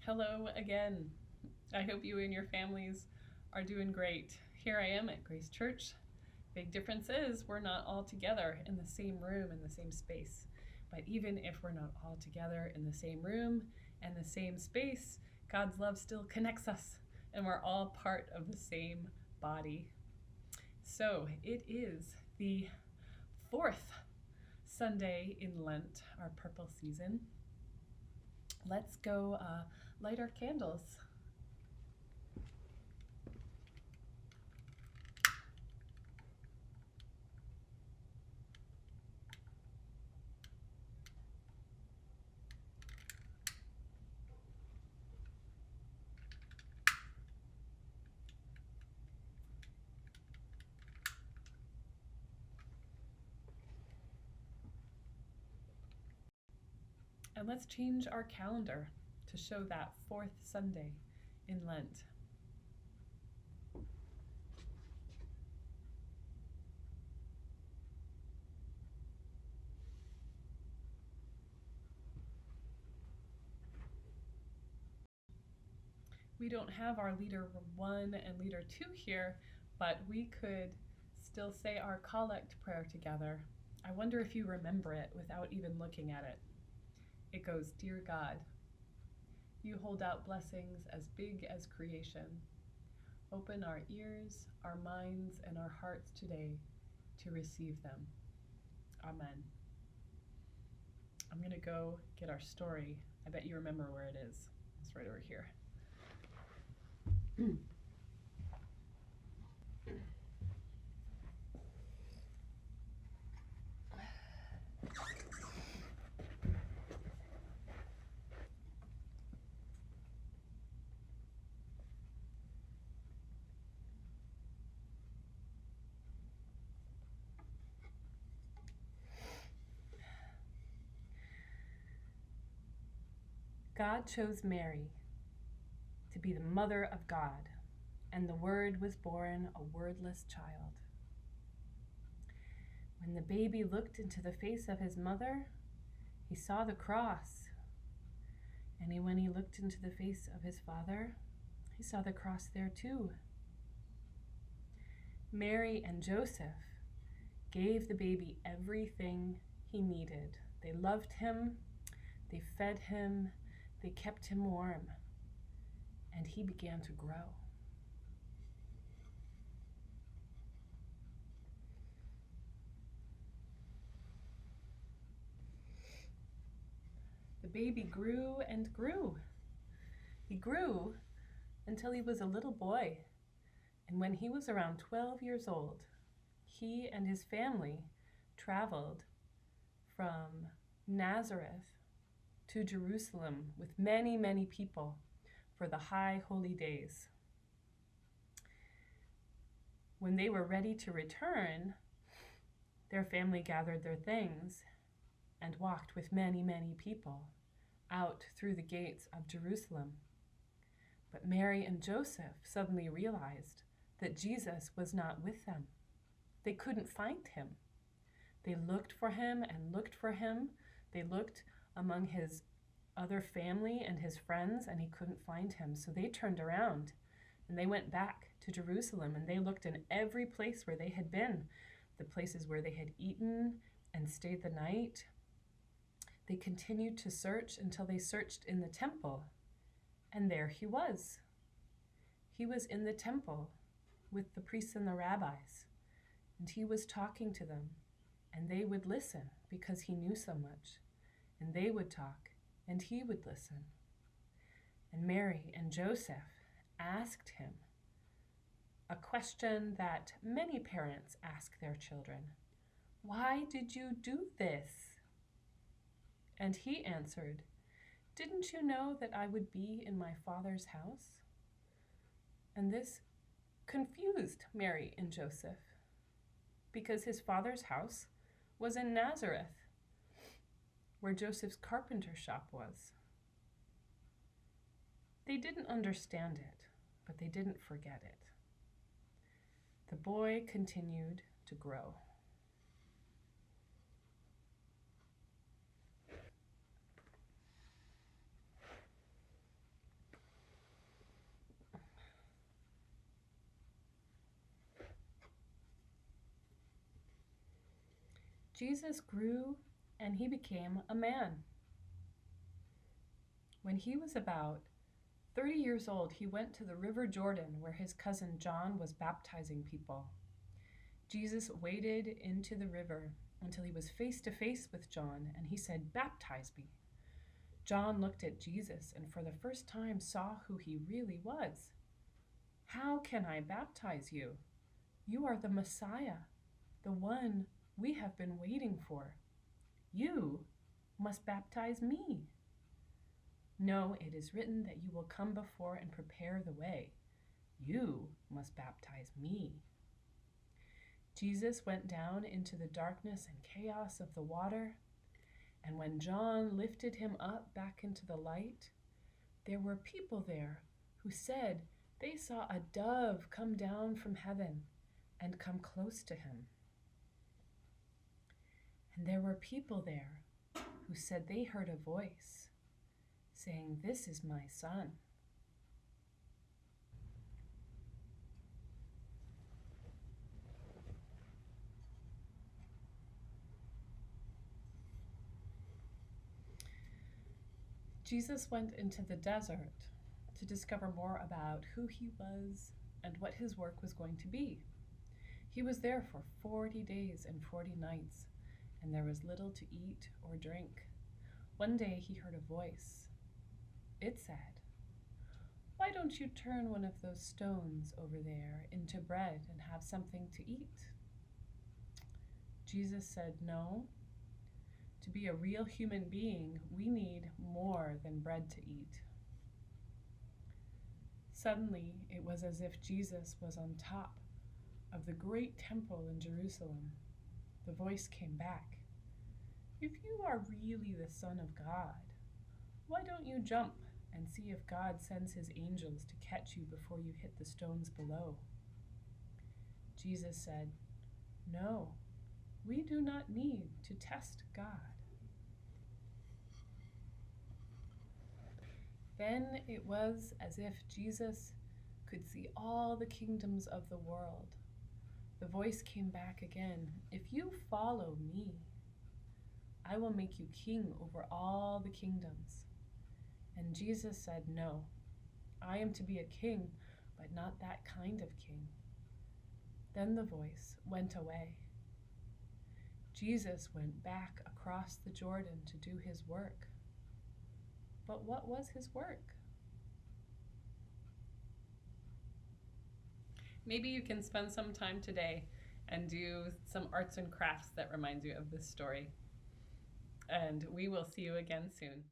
Hello again. I hope you and your families are doing great. Here I am at Grace Church. Big difference is we're not all together in the same room, in the same space. But even if we're not all together in the same room and the same space, God's love still connects us, and we're all part of the same body. So it is the fourth Sunday in Lent, our purple season. Let's go light our candles. And let's change our calendar to show that fourth Sunday in Lent. We don't have our leader 1 and leader 2 here, but we could still say our collect prayer together. I wonder if you remember it without even looking at it. It goes, "Dear God, you hold out blessings as big as creation. Open our ears, our minds, and our hearts today to receive them. Amen." I'm going to go get our story. I bet you remember where it is. It's right over here. God chose Mary to be the mother of God, and the Word was born a wordless child. When the baby looked into the face of his mother, he saw the cross. And when he looked into the face of his father, he saw the cross there too. Mary and Joseph gave the baby everything he needed. They loved him, they fed him, they kept him warm, and he began to grow. The baby grew and grew. He grew until he was a little boy, and when he was around 12 years old, he and his family traveled from Nazareth to Jerusalem with many, many people for the high holy days. When they were ready to return, their family gathered their things and walked with many, many people out through the gates of Jerusalem. But Mary and Joseph suddenly realized that Jesus was not with them. They couldn't find him. They looked for him and looked for him. They looked among his other family and his friends, and he couldn't find him. So they turned around and they went back to Jerusalem, and they looked in every place where they had been, the places where they had eaten and stayed the night. They continued to search until they searched in the temple, and there he was. He was in the temple with the priests and the rabbis, and he was talking to them, and they would listen because he knew so much, and they would talk, and he would listen. And Mary and Joseph asked him a question that many parents ask their children. "Why did you do this?" And he answered, "Didn't you know that I would be in my Father's house?" And this confused Mary and Joseph, because his father's house was in Nazareth, where Joseph's carpenter shop was. They didn't understand it, but they didn't forget it. The boy continued to grow. Jesus grew and he became a man. When he was about 30 years old, he went to the river Jordan where his cousin John was baptizing people. Jesus waded into the river until he was face to face with John, and he said, "Baptize me." John looked at Jesus and for the first time saw who he really was. "How can I baptize you? You are the Messiah, the one we have been waiting for. You must baptize me." "No, it is written that you will come before and prepare the way. You must baptize me." Jesus went down into the darkness and chaos of the water, and when John lifted him up back into the light, there were people there who said they saw a dove come down from heaven and come close to him. And there were people there who said they heard a voice saying, "This is my son." Jesus went into the desert to discover more about who he was and what his work was going to be. He was there for 40 days and 40 nights, and there was little to eat or drink. One day he heard a voice. It said, "Why don't you turn one of those stones over there into bread and have something to eat?" Jesus said, "No. To be a real human being, we need more than bread to eat." Suddenly, it was as if Jesus was on top of the great temple in Jerusalem. The voice came back, "If you are really the Son of God, why don't you jump and see if God sends his angels to catch you before you hit the stones below?" Jesus said, "No, we do not need to test God." Then it was as if Jesus could see all the kingdoms of the world. The voice came back again, "If you follow me, I will make you king over all the kingdoms." And Jesus said, "No, I am to be a king, but not that kind of king." Then the voice went away. Jesus went back across the Jordan to do his work. But what was his work? Maybe you can spend some time today and do some arts and crafts that remind you of this story. And we will see you again soon.